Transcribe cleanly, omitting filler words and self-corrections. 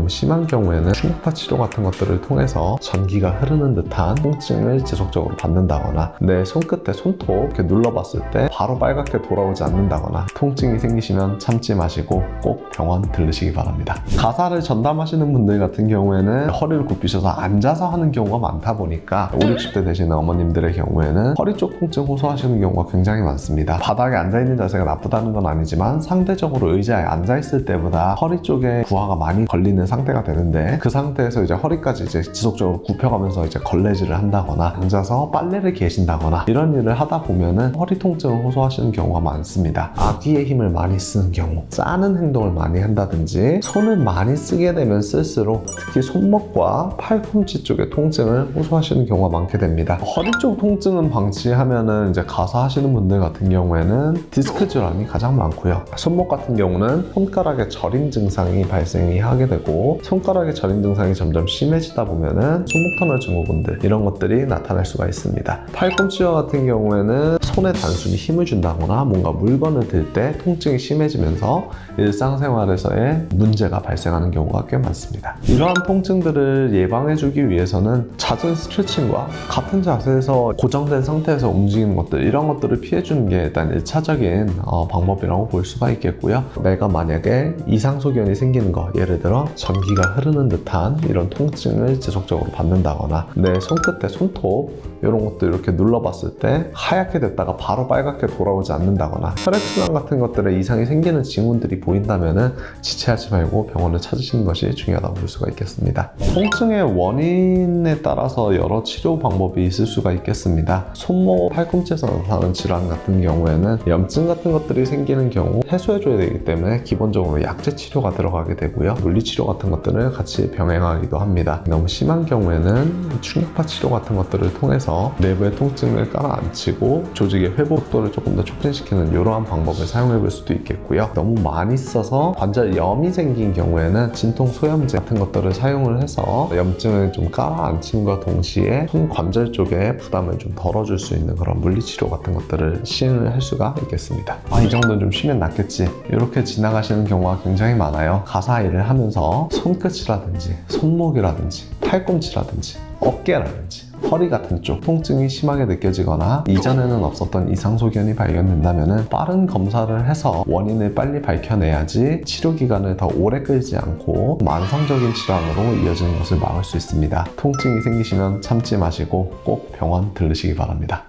너무 심한 경우에는 충격파 치료 같은 것들을 통해서 전기가 흐르는 듯한 통증을 지속적으로 받는다거나 내 손끝에 손톱 이렇게 눌러봤을 때 바로 빨갛게 돌아오지 않는다거나 통증이 생기시면 참지 마시고 꼭 병원 들르시기 바랍니다. 가사를 전담하시는 분들 같은 경우에는 허리를 굽히셔서 앉아서 하는 경우가 많다 보니까 5, 60대 되시는 어머님들의 경우에는 허리 쪽 통증 호소하시는 경우가 굉장히 많습니다. 바닥에 앉아있는 자세가 나쁘다는 건 아니지만 상대적으로 의자에 앉아있을 때보다 허리 쪽에 부하가 많이 걸리는 상태가 되는데 그 상태에서 이제 허리까지 이제 지속적으로 굽혀가면서 이제 걸레질을 한다거나 앉아서 빨래를 계신다거나 이런 일을 하다 보면은 허리 통증을 호소하시는 경우가 많습니다. 앞뒤에 힘을 많이 쓰는 경우, 짜는 행동을 많이 한다든지 손을 많이 쓰게 되면 쓸수록 특히 손목과 팔꿈치 쪽의 통증을 호소하시는 경우가 많게 됩니다. 허리 쪽 통증은 방치하면은 이제 가사 하시는 분들 같은 경우에는 디스크 질환이 가장 많고요. 손목 같은 경우는 손가락에 저림 증상이 발생이 하게 되고 손가락에 저림 증상이 점점 심해지다 보면은 손목 터널 증후군들 이런 것들이 나타날 수가 있습니다. 팔꿈치와 같은 경우에는 손에 단순히 힘을 준다거나 뭔가 물건을 들 때 통증이 심해지면서 일상생활에서의 문제가 발생하는 경우가 꽤 많습니다. 이러한 통증들을 예방해주기 위해서는 잦은 스트레칭과 같은 자세에서 고정된 상태에서 움직이는 것들 이런 것들을 피해주는 게 일단 1차적인 방법이라고 볼 수가 있겠고요. 내가 만약에 이상소견이 생기는 거, 예를 들어 전기가 흐르는 듯한 이런 통증을 지속적으로 받는다거나 내 손끝에 손톱 이런 것들 이렇게 눌러봤을 때 하얗게 됐다가 바로 빨갛게 돌아오지 않는다거나 혈액순환 같은 것들에 이상이 생기는 징후들이 보인다면은 지체하지 말고 병원을 찾으시는 것이 중요하다고 볼 수가 있겠습니다. 통증의 원인에 따라서 여러 치료 방법이 있을 수가 있겠습니다. 손목, 팔꿈치에서 나타나는 질환 같은 경우에는 염증 같은 것들이 생기는 경우 해소해줘야 되기 때문에 기본적으로 약제 치료가 들어가게 되고요. 물리치료 같은 것들을 같이 병행하기도 합니다. 너무 심한 경우에는 충격파 치료 같은 것들을 통해서 내부의 통증을 깔아앉히고 조직의 회복 속도를 조금 더 촉진시키는 이러한 방법을 사용해 볼 수도 있겠고요. 너무 많이 써서 관절염이 생긴 경우에는 진통 소염제 같은 것들을 사용을 해서 염증을 좀 깔아앉힘과 동시에 손 관절 쪽에 부담을 좀 덜어줄 수 있는 그런 물리치료 같은 것들을 시행을 할 수가 있겠습니다. 이 정도는 좀 쉬면 낫겠지 이렇게 지나가시는 경우가 굉장히 많아요. 가사 일을 하면서 손끝이라든지 손목이라든지 팔꿈치라든지 어깨라든지 허리 같은 쪽 통증이 심하게 느껴지거나 이전에는 없었던 이상소견이 발견된다면 빠른 검사를 해서 원인을 빨리 밝혀내야지 치료 기간을 더 오래 끌지 않고 만성적인 질환으로 이어지는 것을 막을 수 있습니다. 통증이 생기시면 참지 마시고 꼭 병원 들르시기 바랍니다.